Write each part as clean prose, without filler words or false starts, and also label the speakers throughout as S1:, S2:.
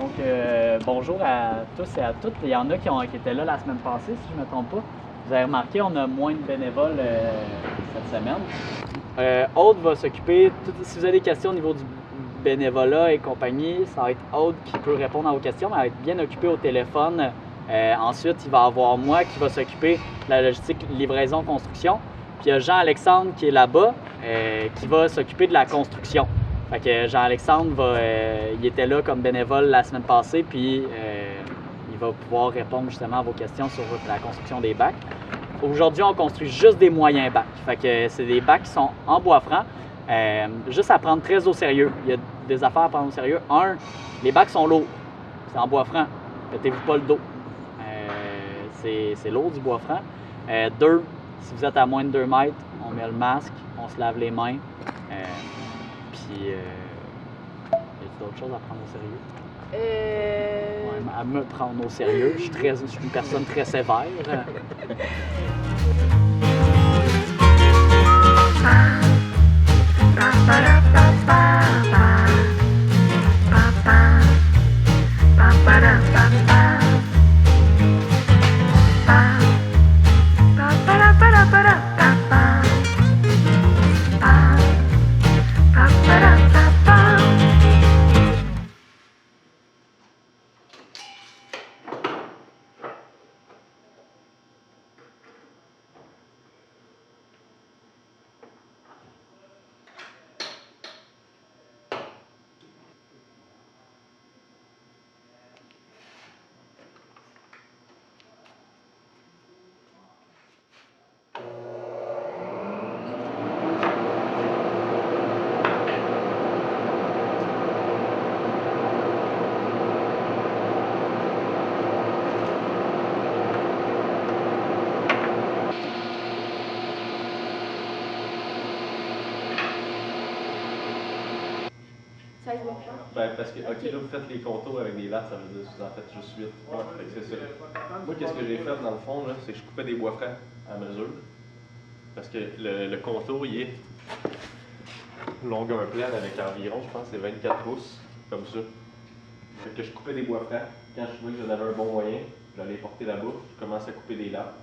S1: Donc, bonjour à tous et à toutes. Il y en a qui étaient là la semaine passée, si je ne me trompe pas. Vous avez remarqué, on a moins de bénévoles cette semaine. Aude va s'occuper, si vous avez des questions au niveau du bénévolat et compagnie, ça va être Aude qui peut répondre à vos questions, mais elle va être bien occupée au téléphone. Ensuite, il va y avoir moi qui va s'occuper de la logistique, livraison, construction. Puis il y a Jean-Alexandre qui est là-bas, qui va s'occuper de la construction. Fait que Jean-Alexandre il était là comme bénévole la semaine passée, puis il va pouvoir répondre justement à vos questions sur la construction des bacs. Aujourd'hui, on construit juste des moyens bacs. Fait que c'est des bacs qui sont en bois franc. Juste à prendre très au sérieux. Il y a des affaires à prendre au sérieux. Un, les bacs sont lourds. C'est en bois franc. Pétez-vous pas le dos. C'est lourd du bois franc. Deux, si vous êtes à moins de 2 mètres, on met le masque, on se lave les mains. Puis, y a d'autres choses à prendre au sérieux? Ouais, à me prendre au sérieux. Je suis une personne très sévère.
S2: Ben, parce que, ok, là, vous faites les contours avec des lattes, ça veut dire que vous en faites juste 8. Ouais, c'est ça. Moi, qu'est-ce que j'ai fait dans le fond, là, c'est que je coupais des bois francs à mesure. Parce que le contour, il est longueur pleine avec environ, je pense, c'est 24 pouces, comme ça. Fait que je coupais des bois francs. Quand je trouvais que j'en avais un bon moyen, j'allais les porter là-bas, je commençais à couper des lattes.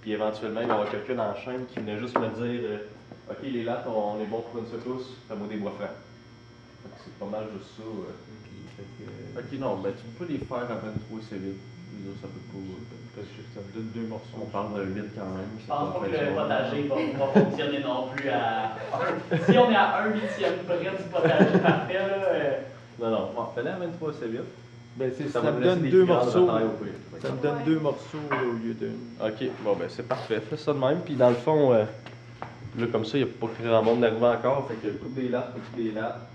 S2: Puis éventuellement, il y aura quelqu'un dans la chaîne qui venait juste me dire ok, les lattes, on est bon pour une secousse, fais-moi des bois francs. C'est pas mal juste ça. Ok, non, ben tu peux les faire à 23 c'est vite. Ça peut pas. Parce que ça me donne 2 morceaux. On parle de 8 quand même.
S1: Je pense pas que le potager va fonctionner non plus à 1. Si on est à 1/8 près du potager parfait, là.
S2: Non, fais-le à 23 c'est vite.
S3: Ben ça me donne 2 morceaux. Ça me donne 2 morceaux au lieu d'un.
S2: Ok, bon ben c'est parfait. Fais ça de même. Puis dans le fond, là comme ça, il n'y a pas très grand monde d'arriver encore. Fait que coupe des lattes, coupe des lattes.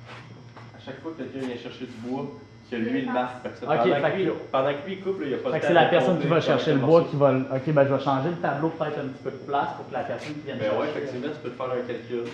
S2: À chaque fois que quelqu'un vient chercher du bois, qu'il y a lui le masque. Fait que ça, pendant que lui il coupe, il n'y a pas de temps.
S1: C'est la personne qui va chercher le bois qui va. Ok, ben je vais changer le tableau peut-être un petit peu de place pour que la personne qui vienne
S2: ben
S1: chercher.
S2: Ouais, effectivement, tu peux te faire un calcul.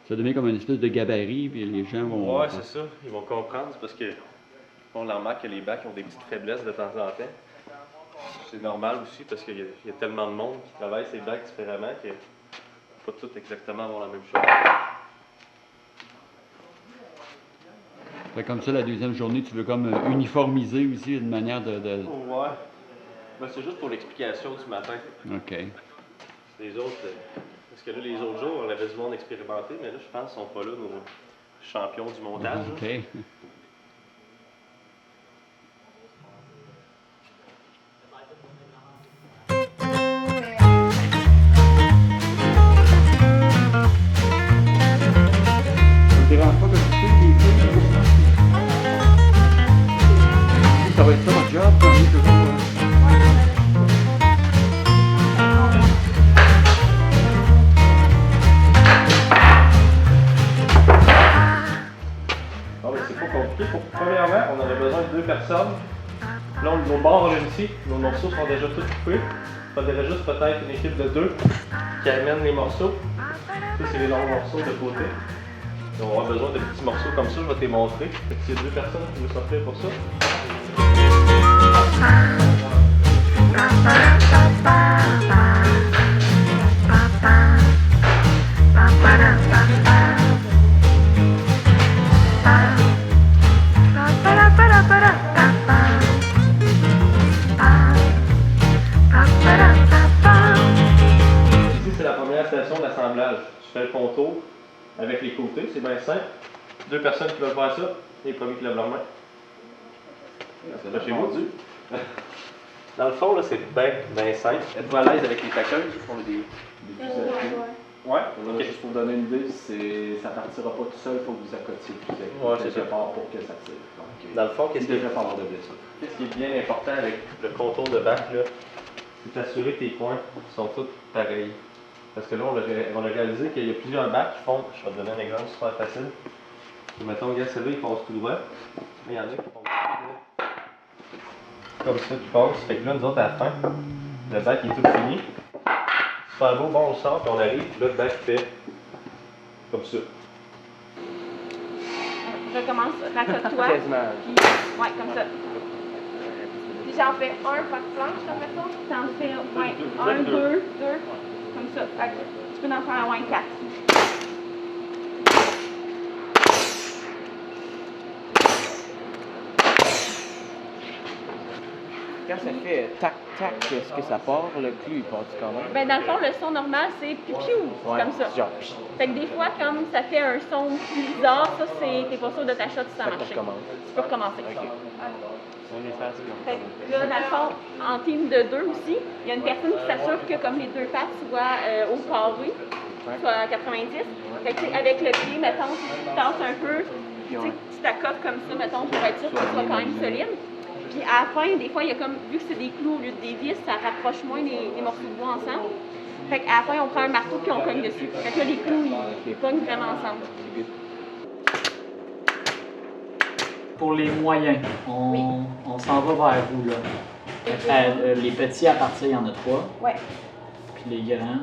S4: Ça devient comme une espèce de gabarit, puis les gens vont.
S2: Ouais, c'est ça. Ils vont comprendre. C'est parce que on remarque que les bacs ont des petites faiblesses de temps en temps. C'est normal aussi parce qu'il y a tellement de monde qui travaille ces bacs différemment que pas tous exactement avoir la même chose.
S4: Fait comme ça, la deuxième journée, tu veux comme uniformiser aussi une manière de...
S2: Ouais. Ben, c'est juste pour l'explication du matin.
S4: OK.
S2: Les autres, parce que là, les autres jours, on avait du monde expérimenté, mais là, je pense qu'ils sont pas là. champion du montage.
S4: OK. Ça va être ça mon job, quand même, toujours.
S2: Bon, mais c'est pas compliqué. Premièrement, on aurait besoin de 2 personnes. Là, nos bords on ici, nos morceaux sont déjà tous coupés. Il faudrait juste peut-être une équipe de 2 qui amène les morceaux. Ça, c'est les longs morceaux de côté. On aura besoin de petits morceaux comme ça, je vais te les montrer. Fait que s'il y a 2 personnes qui veulent s'offrir pour ça. Ici, c'est la première station d'assemblage. Tu fais le contour avec les côtés, c'est bien simple. 2 personnes qui veulent faire ça, les premiers qui lèvent leur main. C'est chez vous. Dans le fond, là, c'est bien simple. Êtes-vous à l'aise avec les taqueuses? Ils font des Ouais.
S5: Okay. Juste pour vous donner une idée, ça partira pas tout seul, il faut que vous accotiez quelque part pour que ça tire. Donc,
S2: dans le fond, qu'est-ce qui est bien important avec le contour de bac, là, c'est d'assurer que tes points sont tous pareils. Parce que là, on a réalisé qu'il y a plusieurs bacs qui font, je vais te donner un exemple super facile. Mettons, regarde, celui-là, il passe tout droit. Mais il y en a qui font comme ça, qui passent. Fait que là, nous autres, à la fin, le bac est tout fini. Super beau, bon, on le sort, puis on arrive, puis là, le bac fait comme ça.
S6: Je commence, racote-toi. Puis, ouais, comme ça. Puis j'en fais un par planche, t'en fais ça? T'en fais, ouais, un, deux, comme ça. Fait que tu peux en faire, ouais, 4.
S5: quand ça fait tac tac, est-ce que ça part, le clou il part quand même?
S6: Ben dans le fond, le son normal, c'est piou,
S5: Ouais,
S6: comme ça.
S5: Genre,
S6: Fait que des fois, comme ça fait un son plus bizarre, ça, t'es pas sûr de ta shot si ça
S5: fait qu'on
S6: marche.
S5: recommence.
S6: Tu peux recommencer.
S5: Ok. On est face,
S6: Fait que là, dans le fond, en team de 2 aussi, il y a une personne qui s'assure que comme les 2 pattes soient au carré, soit à 90. Fait que avec le pied, mettons, tu tasses un peu, tu t'accotes comme ça, mettons, pour être sûr que ce soit quand même solide. Puis à la fin, des fois, il y a comme, vu que c'est des clous au lieu de des vis, ça rapproche moins les morceaux de bois ensemble. Fait qu'à la fin, on prend un marteau puis on cogne dessus. Fait que là, les clous, ils cognent vraiment ensemble.
S1: Pour les moyens, on s'en va vers vous, là. Les petits à partir, il y en a 3.
S6: Ouais,
S1: Puis les grands,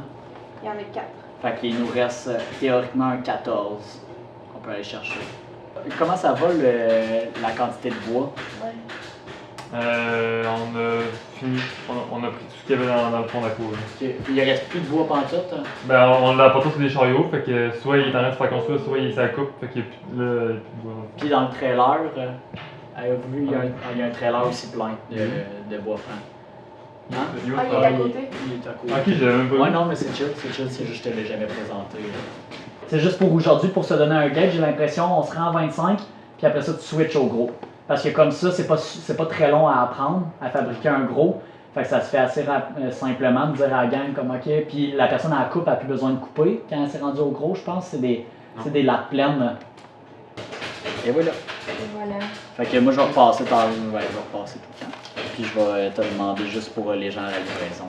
S6: il y en a 4.
S1: fait qu'il nous reste théoriquement un 14 qu'on peut aller chercher. Comment ça va la quantité de bois?
S6: Ouais.
S7: On a fini, on a pris tout ce qu'il y avait dans le fond de la cour.
S1: Ok. Il reste plus de bois pantoute? Hein?
S7: Ben, on l'a apporté sur des chariots, fait que soit il est en train de se faire construire, soit il est sa coupe, fait qu'il n'y a plus de bois.
S1: Puis dans le trailer, avez-vous vu, il y a un trailer aussi plein de bois franc. Non?
S7: Il est
S6: Ah, il est à côté.
S1: Il est à côté.
S7: Ok, j'avais même pas vu.
S1: Ouais, non, mais c'est chill, c'est juste que je te l'ai jamais présenté. C'est juste pour aujourd'hui, pour se donner un gauge, j'ai l'impression on se rend à 25, puis après ça, tu switches au gros. Parce que comme ça, c'est pas très long à apprendre, à fabriquer un gros. Fait que ça se fait assez simplement de dire à la gang comme OK, puis la personne à la coupe a plus besoin de couper. Quand elle s'est rendue au gros, je pense c'est des lattes pleines. Et voilà.
S6: Et voilà.
S1: Fait que moi je vais repasser je vais repasser tout le temps. Puis je vais te demander juste pour les gens à la livraison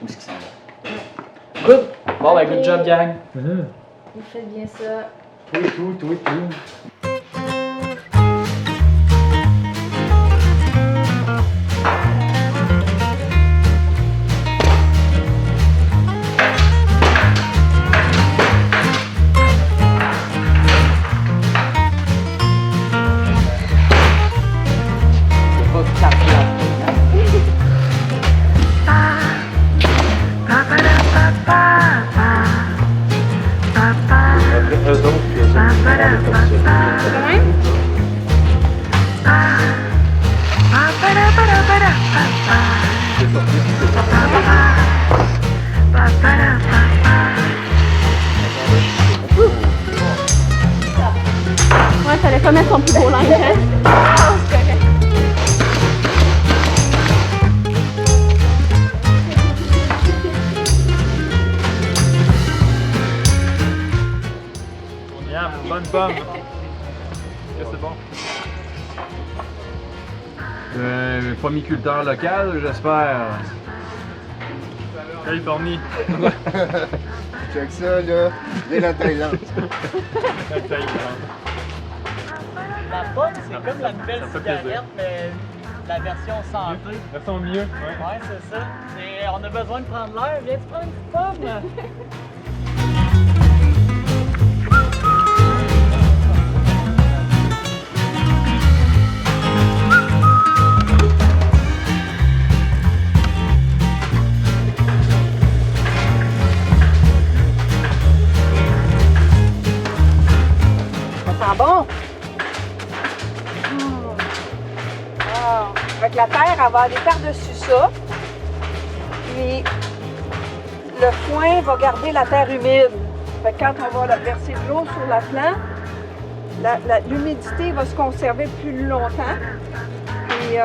S1: où est-ce qu'ils s'en vont. Good! Bon ben good job gang!
S6: Vous faites bien ça.
S1: Tout.
S6: fallait pas mettre son plus beau linge, hein? Ah, c'est correct.
S3: Miam, bonne pomme. Est-ce que c'est bon?
S4: Pomiculteur local, j'espère.
S3: Californie.
S8: Check ça, là. Dès la Thaïlande.
S3: La Thaïlande.
S1: La pomme, c'est comme la nouvelle
S3: Ça fait
S1: cigarette,
S3: plaisir.
S1: mais la version santé.
S3: Elles sont mieux. Ouais.
S1: Ouais, c'est ça. On a besoin de prendre l'air. Viens-tu prendre une pomme?
S9: Ça sent bon. Wow. Avec la terre, elle va aller par-dessus ça. Puis le foin va garder la terre humide. Fait que quand on va verser de l'eau sur la plante, l'humidité va se conserver plus longtemps. Puis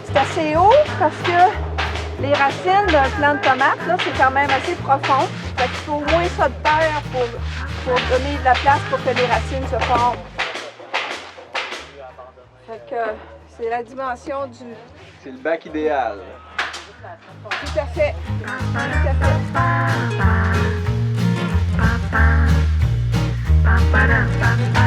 S9: c'est assez haut parce que les racines d'un plant de tomate, là, c'est quand même assez profond. Fait qu'il faut au moins ça de terre pour donner de la place pour que les racines se forment. Fait que c'est la dimension du...
S2: C'est le bac idéal.
S9: Tout à fait. Tout à fait.